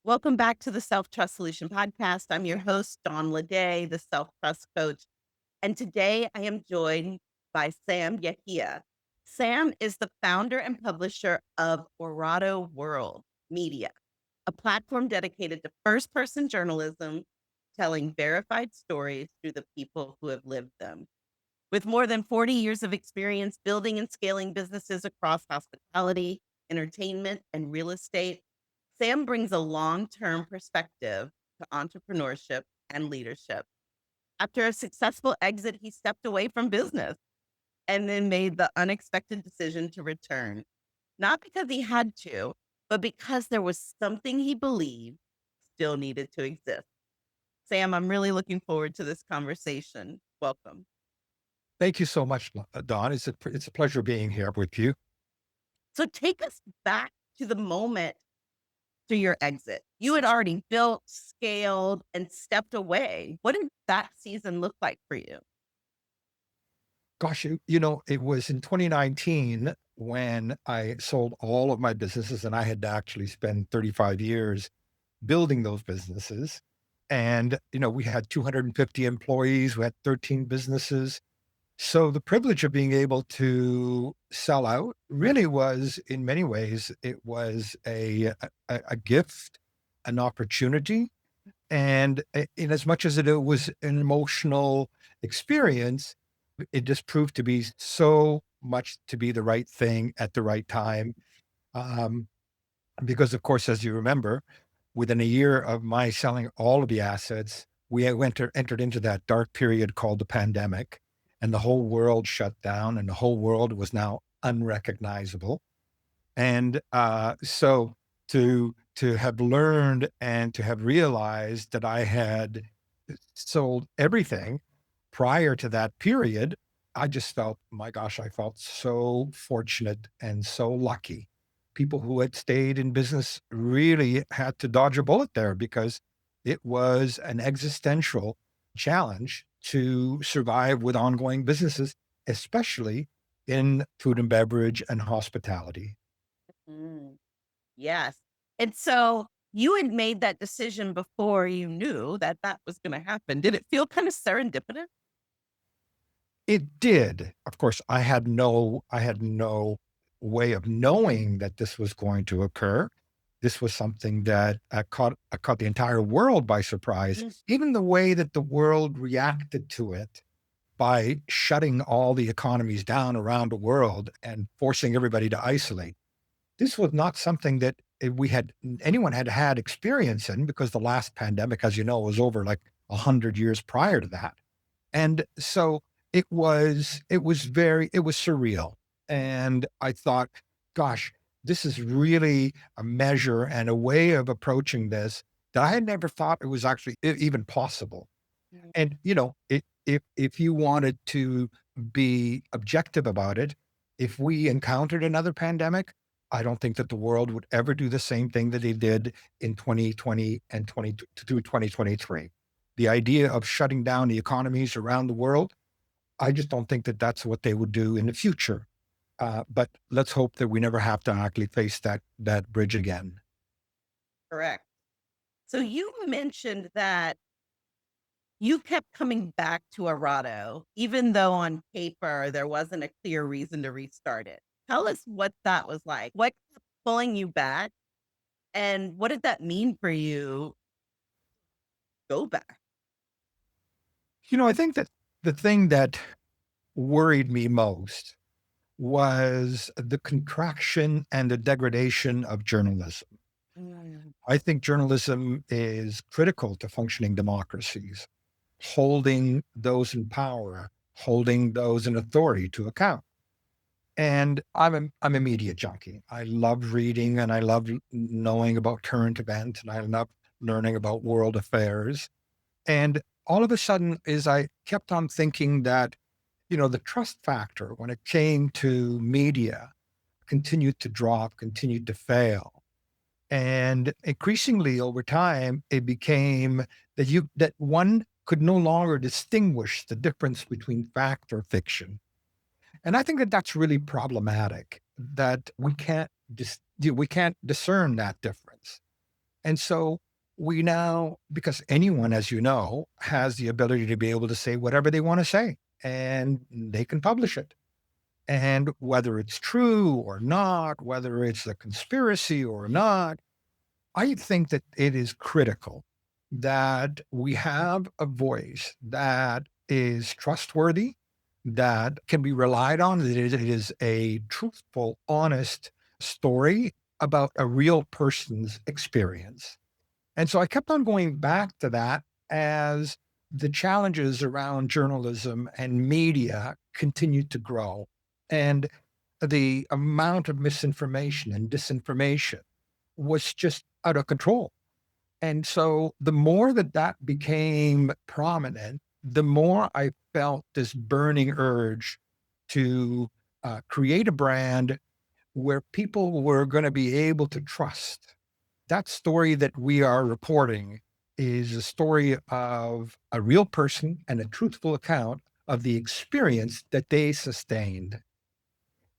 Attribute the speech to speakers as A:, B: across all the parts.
A: Welcome back to the Self-Trust Solution Podcast. I'm your host, Dawn Leday, the Self-Trust Coach. And today I am joined by Sam Yehia. Sam is the founder and publisher of World Media, a platform dedicated to first-person journalism, telling verified stories through the people who have lived them. With more than 40 years of experience building and scaling businesses across hospitality, entertainment, and real estate, Sam brings a long term perspective to entrepreneurship and leadership. After a successful exit, he stepped away from business and then made the unexpected decision to return, not because he had to, but because there was something he believed still needed to exist. Sam, I'm really looking forward to this conversation. Welcome.
B: Thank you so much, Don. It's a pleasure being here with you.
A: So take us back to the moment to your exit. You had already built, scaled, and stepped away. What did that season look like for you?
B: Gosh, it was in 2019 when I sold all of my businesses, and I had to actually spend 35 years building those businesses. And, we had 250 employees, we had 13 businesses. So the privilege of being able to sell out really was, in many ways, it was a gift, an opportunity. And in as much as it was an emotional experience, it just proved to be so much to be the right thing at the right time. Um, because, of course, as you remember, within a year of my selling all of the assets, we entered into that dark period called the pandemic, and the whole world shut down, and the whole world was now unrecognizable. And so to have learned and to have realized that I had sold everything prior to that period, I just felt, my gosh, I felt so fortunate and so lucky. People who had stayed in business really had to dodge a bullet there because it was an existential challenge to survive with ongoing businesses, especially in food and beverage and hospitality.
A: Mm, yes. And so you had made that decision before you knew that that was going to happen. Did it feel kind of serendipitous?
B: It did. Of course, I had no way of knowing that this was going to occur. This was something that caught the entire world by surprise.
A: Mm.
B: Even the way that the world reacted to it by shutting all the economies down around the world and forcing everybody to isolate. This was not something that we had anyone had experience in because the last pandemic, as you know, was over like 100 years prior to that. And so it was surreal. And I thought, gosh, this is really a measure and a way of approaching this that I had never thought it was actually even possible.
A: Mm.
B: And if you wanted to be objective about it, if we encountered another pandemic, I don't think that the world would ever do the same thing that they did in 2020 and 20 through 2023. The idea of shutting down the economies around the world, I just don't think that that's what they would do in the future. But let's hope that we never have to actually face that bridge again.
A: Correct. So you mentioned that you kept coming back to Arado, even though on paper there wasn't a clear reason to restart it. Tell us what that was like. What kept pulling you back, and what did that mean for you? Go back.
B: I think that the thing that worried me most was the contraction and the degradation of journalism.
A: Mm,
B: I think journalism is critical to functioning democracies, holding those in power, holding those in authority to account. And I'm a media junkie. I love reading and I love knowing about current events and I love learning about world affairs. And all of a sudden, as I kept on thinking that, the trust factor when it came to media continued to drop, continued to fail. And increasingly over time, it became that one could no longer distinguish the difference between fact or fiction. And I think that that's really problematic. That we can't discern that difference. And so we now, because anyone, as you know, has the ability to be able to say whatever they want to say and they can publish it. And whether it's true or not, whether it's a conspiracy or not, I think that it is critical that we have a voice that is trustworthy, that can be relied on, that it is a truthful, honest story about a real person's experience. And so I kept on going back to that as the challenges around journalism and media continued to grow. And the amount of misinformation and disinformation was just out of control. And so the more that that became prominent, the more I felt this burning urge to create a brand where people were going to be able to trust. That story that we are reporting is a story of a real person and a truthful account of the experience that they sustained.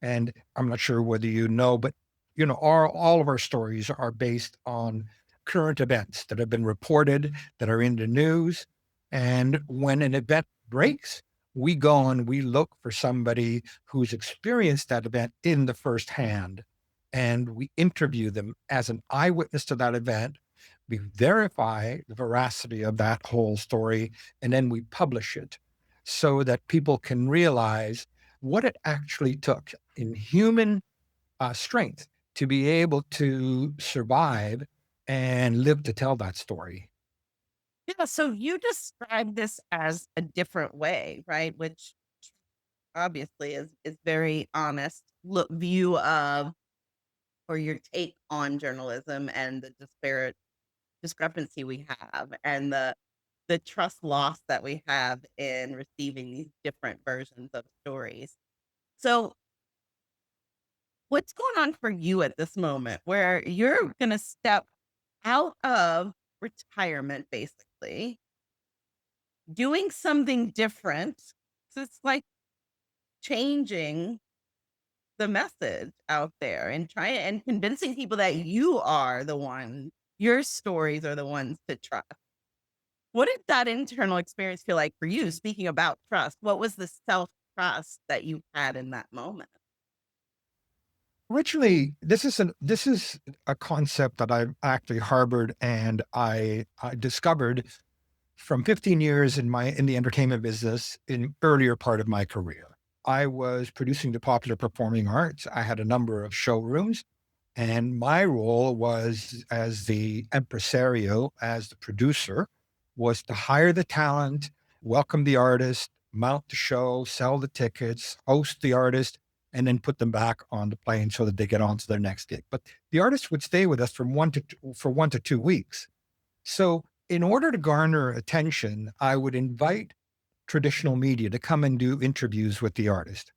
B: And I'm not sure whether you know, but all of our stories are based on current events that have been reported, that are in the news. And when an event breaks, we go and we look for somebody who's experienced that event in the first hand. And we interview them as an eyewitness to that event. We verify the veracity of that whole story, and then we publish it so that people can realize what it actually took in human strength to be able to survive and live to tell that story.
A: Yeah, so you describe this as a different way, right? Which obviously is very honest look view of or your take on journalism and the disparate discrepancy we have and the trust loss that we have in receiving these different versions of stories. So, what's going on for you at this moment where you're going to step out of retirement basically, doing something different? So it's like changing the message out there and trying and convincing people that you are the one, your stories are the ones to trust. What did that internal experience feel like for you? Speaking about trust, what was the self trust that you had in that moment?
B: Originally, this is a concept that I've actually harbored and I discovered from 15 years in the entertainment business in earlier part of my career. I was producing the popular performing arts. I had a number of showrooms, and my role was as the impresario, as the producer, was to hire the talent, welcome the artist, mount the show, sell the tickets, host the artist, and then put them back on the plane so that they get on to their next gig. But the artist would stay with us for 1 to 2 weeks. So, in order to garner attention, I would invite traditional media to come and do interviews with the artist.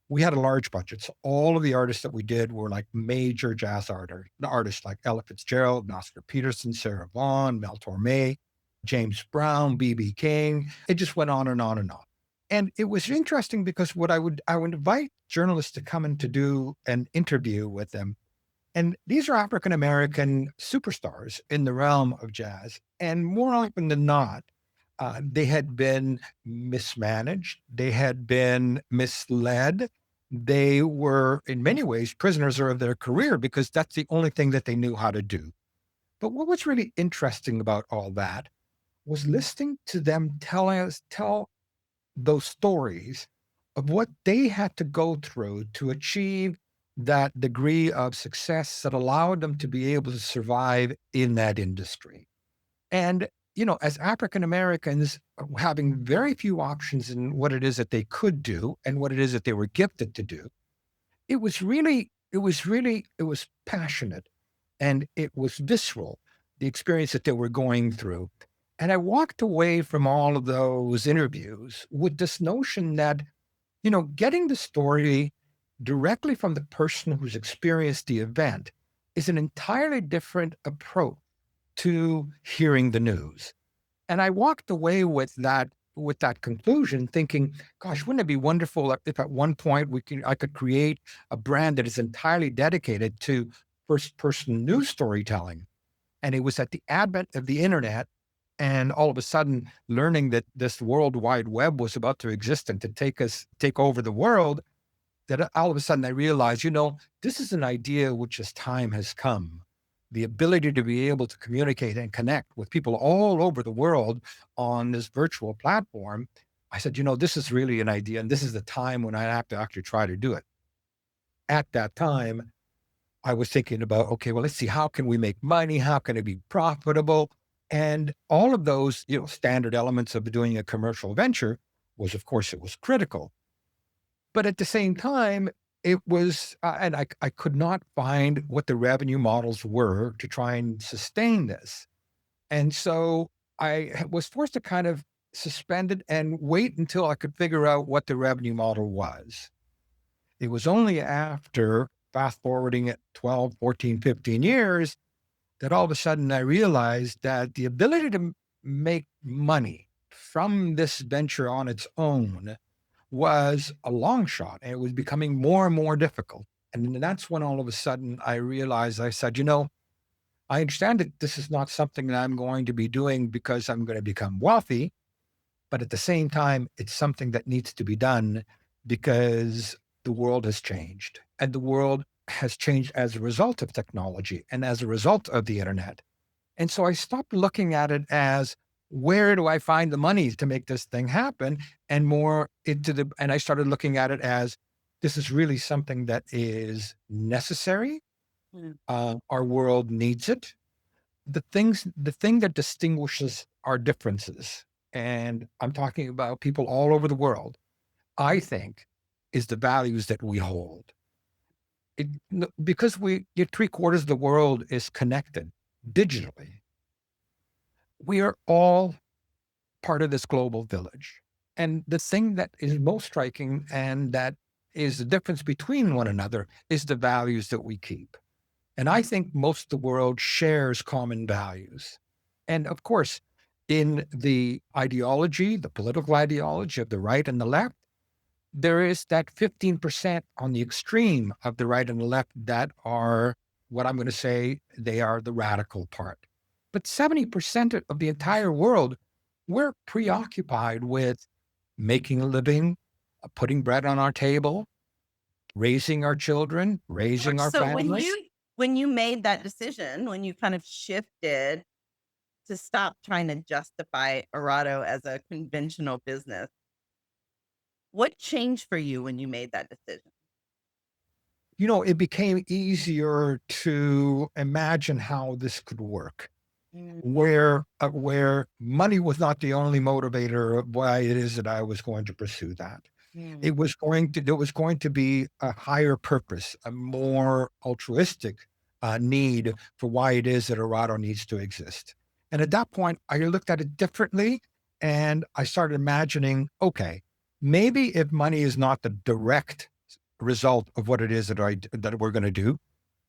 B: We had a large budget. So all of the artists that we did were like major jazz artists like Ella Fitzgerald, Oscar Peterson, Sarah Vaughan, Mel Torme, James Brown, B.B. King. It just went on and on and on. And it was interesting because I would invite journalists to come in to do an interview with them, and these are African American superstars in the realm of jazz. And more often than not, they had been mismanaged, they had been misled. They were, in many ways, prisoners of their career because that's the only thing that they knew how to do. But what was really interesting about all that was listening to them tell those stories of what they had to go through to achieve that degree of success that allowed them to be able to survive in that industry. And, as African Americans having very few options in what it is that they could do and what it is that they were gifted to do, it was passionate and it was visceral, the experience that they were going through. And I walked away from all of those interviews with this notion that, getting the story directly from the person who's experienced the event is an entirely different approach to hearing the news. And I walked away with that conclusion thinking, gosh, wouldn't it be wonderful if at one point I could create a brand that is entirely dedicated to first person news storytelling. And it was at the advent of the internet and all of a sudden learning that this world wide web was about to exist and to take over the world, that all of a sudden I realized, this is an idea which as time has come. The ability to be able to communicate and connect with people all over the world on this virtual platform. I said, this is really an idea. And this is the time when I have to actually try to do it. At that time, I was thinking about, okay, well, let's see, how can we make money? How can it be profitable? And all of those, standard elements of doing a commercial venture was, of course, it was critical. But at the same time, it was, and I could not find what the revenue models were to try and sustain this. And so was forced to kind of suspend it and wait until I could figure out what the revenue model was. It was only after fast forwarding it 12, 14, 15 years that all of a sudden I realized that the ability to make money from this venture on its own was a long shot, and it was becoming more and more difficult. And then that's when all of a sudden I realized, I said, I understand that this is not something that I'm going to be doing because I'm going to become wealthy, but at the same time, it's something that needs to be done because the world has changed, and the world has changed as a result of technology and as a result of the internet. And so I stopped looking at it as, where do I find the money to make this thing happen? And I started looking at it as, this is really something that is necessary.
A: Mm.
B: Our world needs it. The thing that distinguishes our differences, and I'm talking about people all over the world, I think, is the values that we hold. Because three quarters of the world is connected digitally. We are all part of this global village. And the thing that is most striking and that is the difference between one another is the values that we keep. And I think most of the world shares common values. And of course, in the ideology, the political ideology of the right and the left, there is that 15% on the extreme of the right and the left that are what I'm going to say they are the radical part. But 70% of the entire world, we're preoccupied with making a living, putting bread on our table, raising our children,
A: Sure.
B: raising our
A: So
B: family.
A: when you made that decision, when you kind of shifted to stop trying to justify Errado as a conventional business, what changed for you when you made that decision?
B: It became easier to imagine how this could work,
A: Mm,
B: where money was not the only motivator of why it is that I was going to pursue that.
A: mm.
B: There was going to be a higher purpose, a more altruistic need for why it is that Arado needs to exist. And at that point, I looked at it differently, and I started imagining, okay, maybe if money is not the direct result of what it is that we're going to do,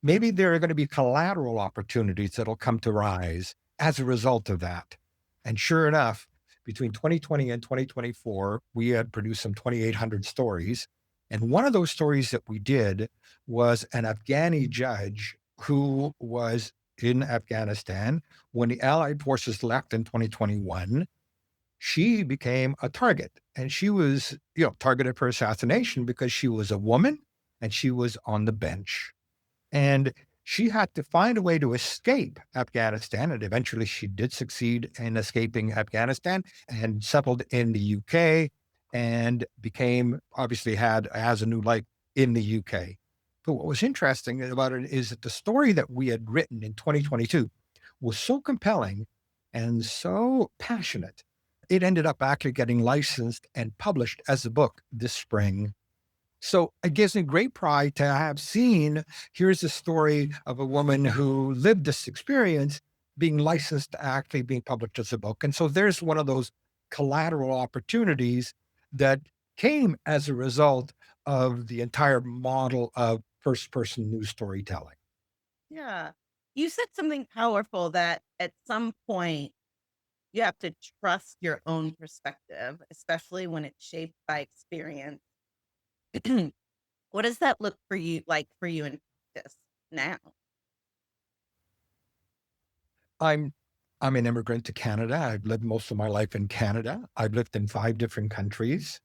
B: maybe there are going to be collateral opportunities that'll come to rise as a result of that. And sure enough, between 2020 and 2024, we had produced some 2,800 stories. And one of those stories that we did was an Afghani judge who was in Afghanistan when the Allied forces left in 2021. She became a target, and she was, targeted for assassination because she was a woman and she was on the bench, and she had to find a way to escape Afghanistan. And eventually she did succeed in escaping Afghanistan and settled in the UK and has a new life in the UK. But what was interesting about it is that the story that we had written in 2022 was so compelling and so passionate. It ended up actually getting licensed and published as a book this spring. So it gives me great pride to have seen, here's a story of a woman who lived this experience being licensed to actually being published as a book. And so there's one of those collateral opportunities that came as a result of the entire model of first person news storytelling.
A: Yeah. You said something powerful that at some point you have to trust your own perspective, especially when it's shaped by experience. What does that look for you in practice now?
B: I'm I'm an immigrant to Canada. I've lived most of my life in Canada. I've lived in 5 different countries.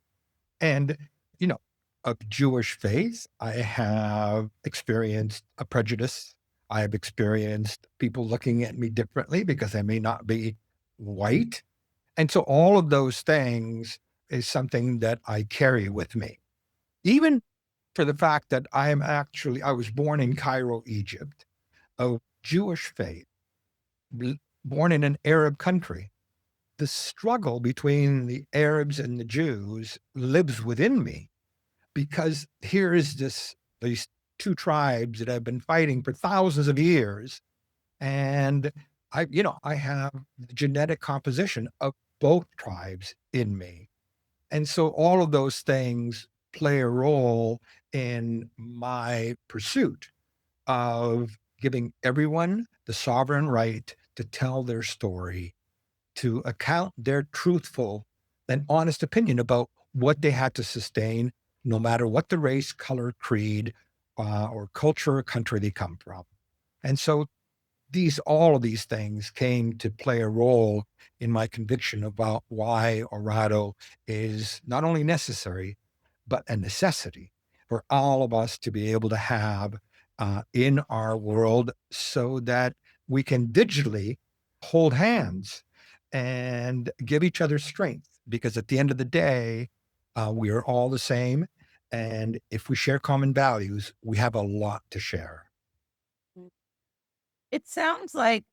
B: And, you know, of Jewish faith, I have experienced a prejudice. I have experienced people looking at me differently because I may not be white. And so all of those things is something that I carry with me. Even for the fact that I was born in Cairo, Egypt, of Jewish faith, born in an Arab country. The struggle between the Arabs and the Jews lives within me because here is these two tribes that have been fighting for thousands of years, and I have the genetic composition of both tribes in me, and so all of those things play a role in my pursuit of giving everyone the sovereign right to tell their story, to account their truthful and honest opinion about what they had to sustain, no matter what the race, color, creed, or culture or country they come from. And so all of these things came to play a role in my conviction about why Orado is not only necessary, but a necessity for all of us to be able to have in our world so that we can digitally hold hands and give each other strength. Because at the end of the day, we are all the same. And if we share common values, we have a lot to share.
A: Mm. It sounds like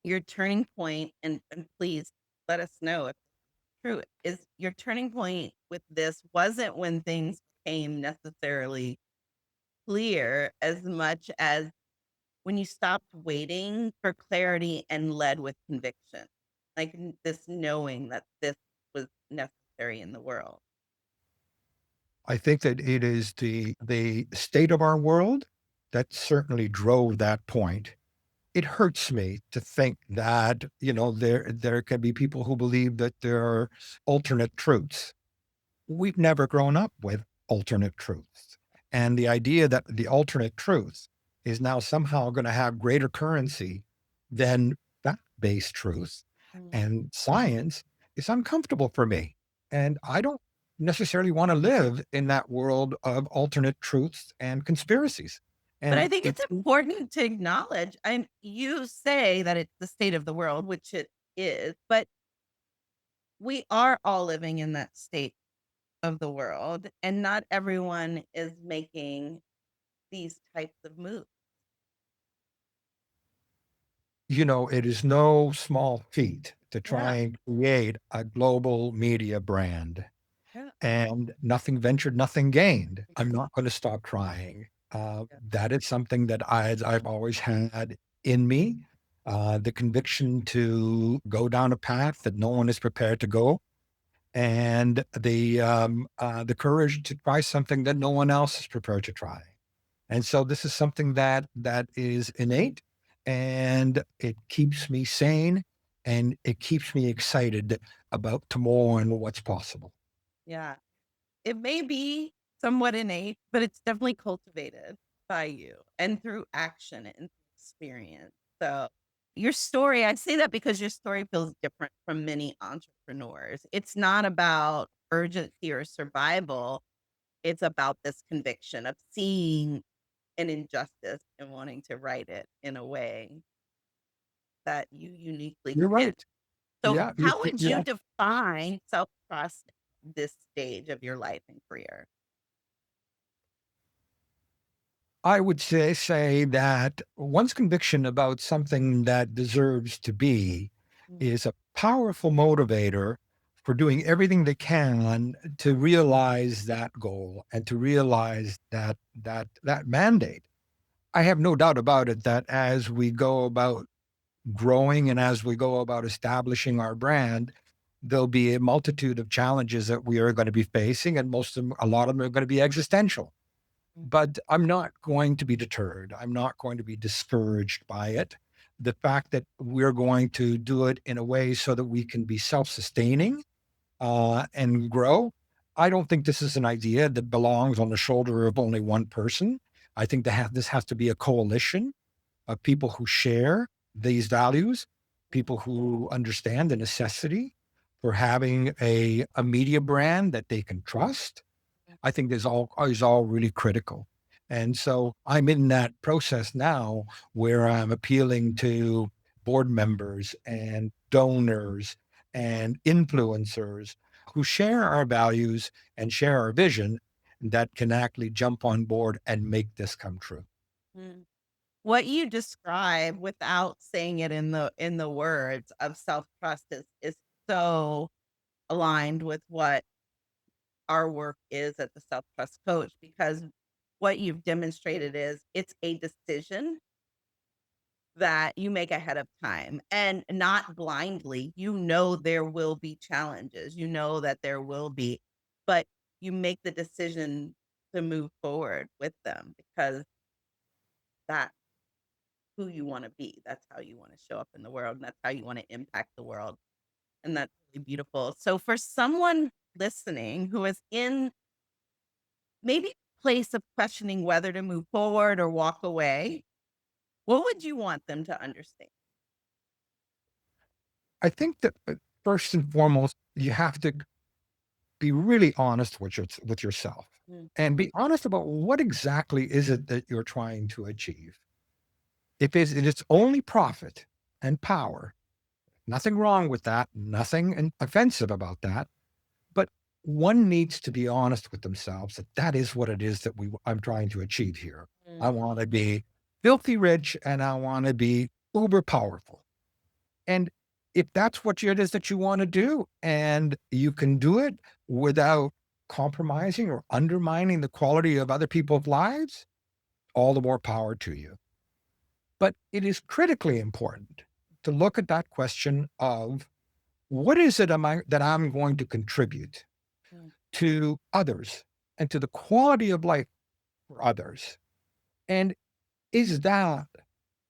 A: your turning point, and please let us know if it's true, is your turning point with this wasn't when things became necessarily clear as much as when you stopped waiting for clarity and led with conviction, like, this knowing that this was necessary in the world.
B: I think that it is the state of our world that certainly drove that point. It hurts me to think that, there can be people who believe that there are alternate truths. We've never grown up with alternate truths. And the idea that the alternate truth is now somehow going to have greater currency than fact based truth
A: Mm.
B: and science is uncomfortable for me. And I don't necessarily want to live in that world of alternate truths and conspiracies.
A: But I
B: And
A: think it's important to acknowledge, and you say that it's the state of the world, which it is, but we are all living in that state of the world, and not everyone is making these types of moves.
B: it is no small feat to try
A: Yeah,
B: and create a global media brand.
A: yeah,
B: And nothing ventured, nothing gained.
A: yeah,
B: I'm not going to stop trying.
A: yeah.
B: That is something that I've always had in me. The conviction to go down a path that no one is prepared to go, and the courage to try something that no one else is prepared to try. And so this is something that is innate, and it keeps me sane, and it keeps me excited about tomorrow and what's possible.
A: Yeah. It may be somewhat innate, but it's definitely cultivated by you and through action and experience. So, your story, I say that because your story feels different from many entrepreneurs. It's not about urgency or survival, it's about this conviction of seeing an injustice and wanting to right it in a way that you uniquely
B: You're
A: can.
B: right.
A: So,
B: Yeah,
A: how would you
B: yeah.
A: define self-trust this stage of your life and career?
B: I would say that one's conviction about something that deserves to be
A: Mm,
B: is a powerful motivator for doing everything they can to realize that goal and to realize that mandate. I have no doubt about it that as we go about growing and as we go about establishing our brand, there'll be a multitude of challenges that we are going to be facing, and a lot of them are going to be existential.
A: mm,
B: But I'm not going to be deterred. I'm not going to be discouraged by it. The fact that we're going to do it in a way so that we can be self-sustaining and grow. I don't think this is an idea that belongs on the shoulder of only one person. I think this has to be a coalition of people who share these values,
A: Mhm.
B: people who understand the necessity for having a media brand that they can trust. I think is all really critical. And so I'm in that process now where I'm appealing to board members and donors and influencers who share our values and share our vision that can actually jump on board and make this come true.
A: Mm. What you describe without saying it in the words of self-trust is so aligned with what our work is at the Self-Trust Coach, because what you've demonstrated is it's a decision that you make ahead of time and not blindly. You know there will be challenges. You know that there will be, but you make the decision to move forward with them because that's who you want to be. That's how you want to show up in the world. And that's how you want to impact the world. And that's really beautiful. So for someone listening who is in maybe a place of questioning whether to move forward or walk away, what would you want them to understand?
B: I think that first and foremost, you have to be really honest with yourself
A: Mm,
B: and be honest about what exactly is it that you're trying to achieve. If it's only profit and power, nothing wrong with that, nothing offensive about that, but one needs to be honest with themselves that that is what it is that I'm trying to achieve here. I
A: mm,
B: want to be filthy rich and I want to be uber powerful. And if that's what it is that you want to do and you can do it without compromising or undermining the quality of other people's lives, all the more power to you. But it is critically important to look at that question of what is it that I'm going to contribute
A: mm,
B: to others and to the quality of life for others? And is that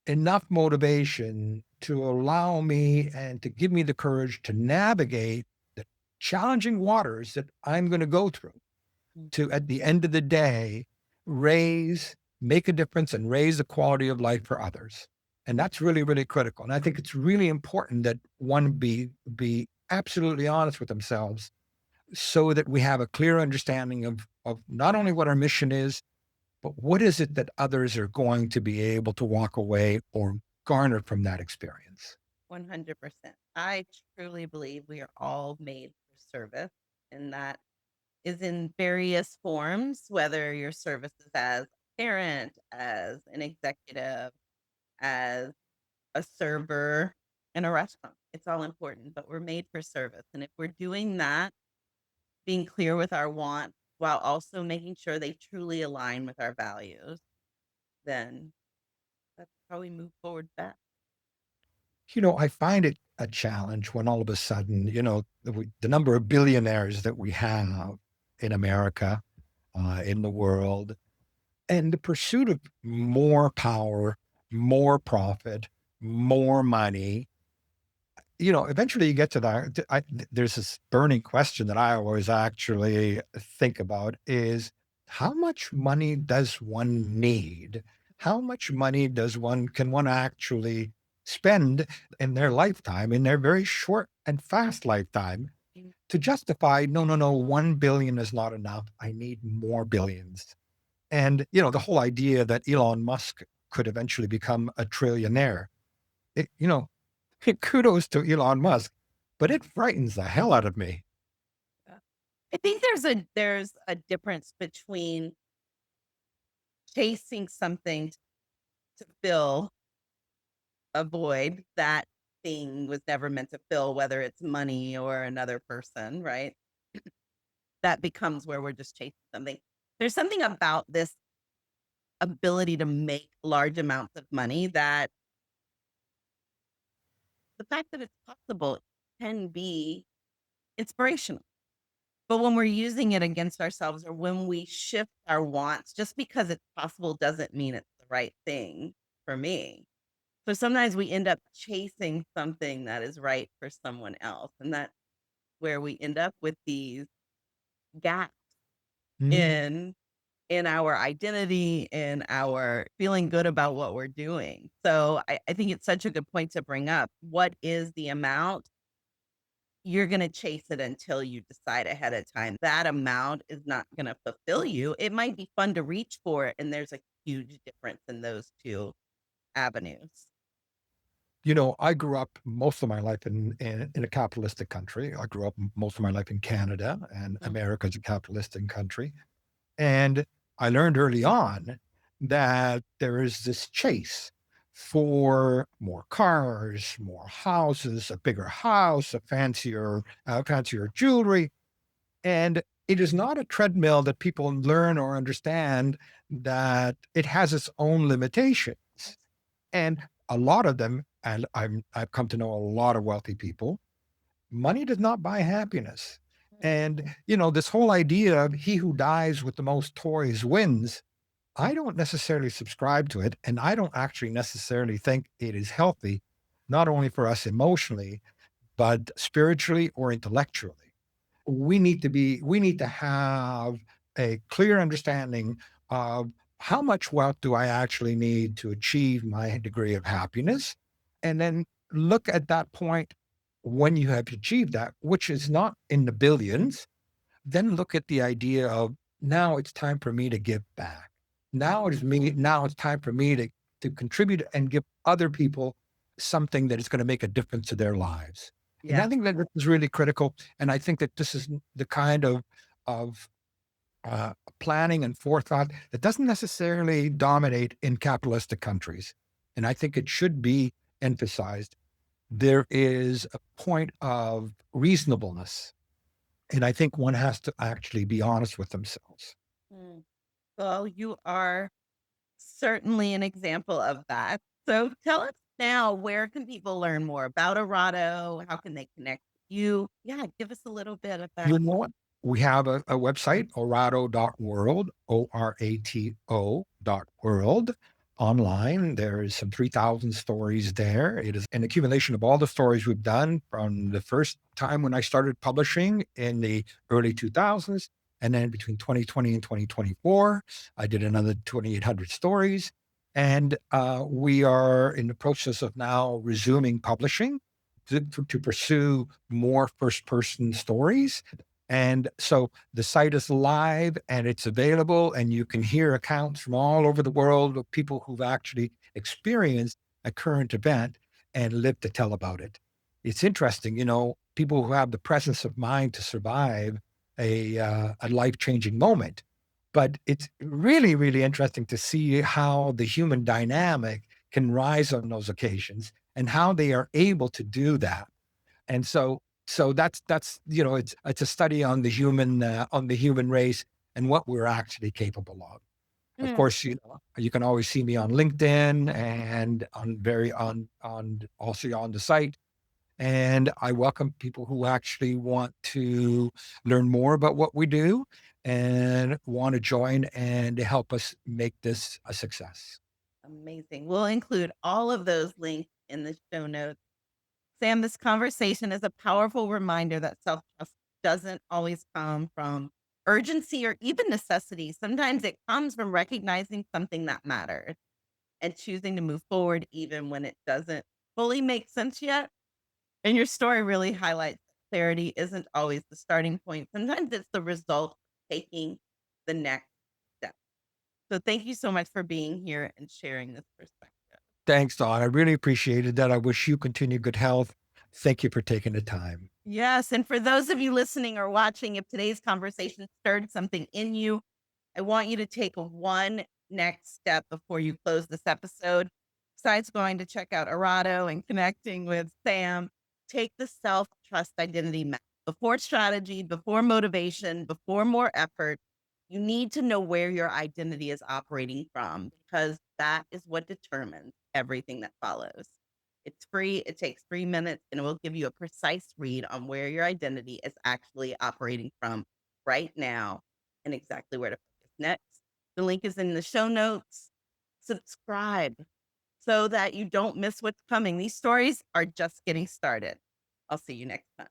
B: enough motivation to allow me and to give me the courage to navigate the challenging waters that I'm going to go through
A: mm,
B: to, at the end of the day, make a difference and raise the quality of life for others. And that's really, really critical. And I think it's really important that one be absolutely honest with themselves so that we have a clear understanding of not only what our mission is, but what is it that others are going to be able to walk away or garner from that experience?
A: 100%. I truly believe we are all made for service, and that is in various forms, whether your service is as a parent, as an executive, as a server in a restaurant. It's all important, but we're made for service. And if we're doing that, being clear with our wants while also making sure they truly align with our values, then that's how we move forward best.
B: I find it a challenge when all of a sudden, the number of billionaires that we have in America, in the world, and the pursuit of more power, more profit, more money. Eventually you get to that. There's this burning question that I always actually think about is how much money does one need? How much money can one actually spend in their lifetime, in their very short and fast lifetime
A: Mm,
B: to justify, no, no, no, 1 billion is not enough. I need more billions. And, the whole idea that Elon Musk could eventually become a trillionaire. It, you know, Kudos to Elon Musk, but it frightens the hell out of me.
A: yeah. I think there's a difference between chasing something to fill a void that thing was never meant to fill, whether it's money or another person, right? That becomes where we're just chasing something. There's something about this ability to make large amounts of money that the fact that it's possible can be inspirational. But when we're using it against ourselves or when we shift our wants, just because it's possible doesn't mean it's the right thing for me. So sometimes we end up chasing something that is right for someone else. And that's where we end up with these gaps
B: Mhm.
A: in in our identity, in our feeling good about what we're doing. So I think it's such a good point to bring up. What is the amount? You're going to chase it until you decide ahead of time. That amount is not going to fulfill you. It might be fun to reach for it. And there's a huge difference in those two avenues.
B: I grew up most of my life in a capitalistic country. I grew up most of my life in Canada, and
A: Mm,
B: America is a capitalistic country. And I learned early on that there is this chase for more cars, more houses, a bigger house, a fancier jewelry. And it is not a treadmill that people learn or understand that it has its own limitations. And a lot of them, and I've come to know a lot of wealthy people, money does not buy happiness.
A: mm,
B: And, this whole idea of he who dies with the most toys wins, I don't necessarily subscribe to it. And I don't actually necessarily think it is healthy, not only for us emotionally, but spiritually or intellectually. We need to have a clear understanding of how much wealth do I actually need to achieve my degree of happiness, and then look at that point when you have achieved that, which is not in the billions. Then look at the idea of, now it's time for me to give back. Now it's time for me to contribute and give other people something that is going to make a difference to their lives. And
A: yeah.
B: I think that this is really critical. And I think that this is the kind of planning and forethought that doesn't necessarily dominate in capitalistic countries. And I think it should be emphasized. There is a point of reasonableness, and I think one has to actually be honest with themselves.
A: Mm. Well, you are certainly an example of that. So tell us now, where can people learn more about Erado? How can they connect with you? Yeah, give us a little bit of that.
B: You know what? We have a website, orato.world, orato.world. Online, there is some 3,000 stories there. It is an accumulation of all the stories we've done from the first time when I started publishing in the early 2000s. And then between 2020 and 2024, I did another 2,800 stories. And we are in the process of now resuming publishing to pursue more first person stories. And so the site is live and it's available, and you can hear accounts from all over the world of people who've actually experienced a current event and lived to tell about it. It's interesting, people who have the presence of mind to survive a life changing moment. But it's really, really interesting to see how the human dynamic can rise on those occasions and how they are able to do that. And so that's it's a study on the human race and what we're actually capable of. Of
A: Mm,
B: course, you can always see me on LinkedIn and on also on the site. And I welcome people who actually want to learn more about what we do and want to join and help us make this a success.
A: amazing. We'll include all of those links in the show notes. Sam, this conversation is a powerful reminder that self trust doesn't always come from urgency or even necessity. Sometimes it comes from recognizing something that matters and choosing to move forward even when it doesn't fully make sense yet. And your story really highlights that clarity isn't always the starting point. Sometimes it's the result of taking the next step. So thank you so much for being here and sharing this perspective.
B: Thanks, Don. I really appreciated that. I wish you continued good health. Thank you for taking the time.
A: Yes. And for those of you listening or watching, if today's conversation stirred something in you, I want you to take one next step before you close this episode. Besides going to check out Arado and connecting with Sam, take the self trust identity map. Before strategy, before motivation, before more effort, you need to know where your identity is operating from because that is what determines everything that follows. It's free, it takes 3 minutes, and it will give you a precise read on where your identity is actually operating from right now and exactly where to focus next. The link is in the show notes. Subscribe so that you don't miss what's coming. These stories are just getting started. I'll see you next time.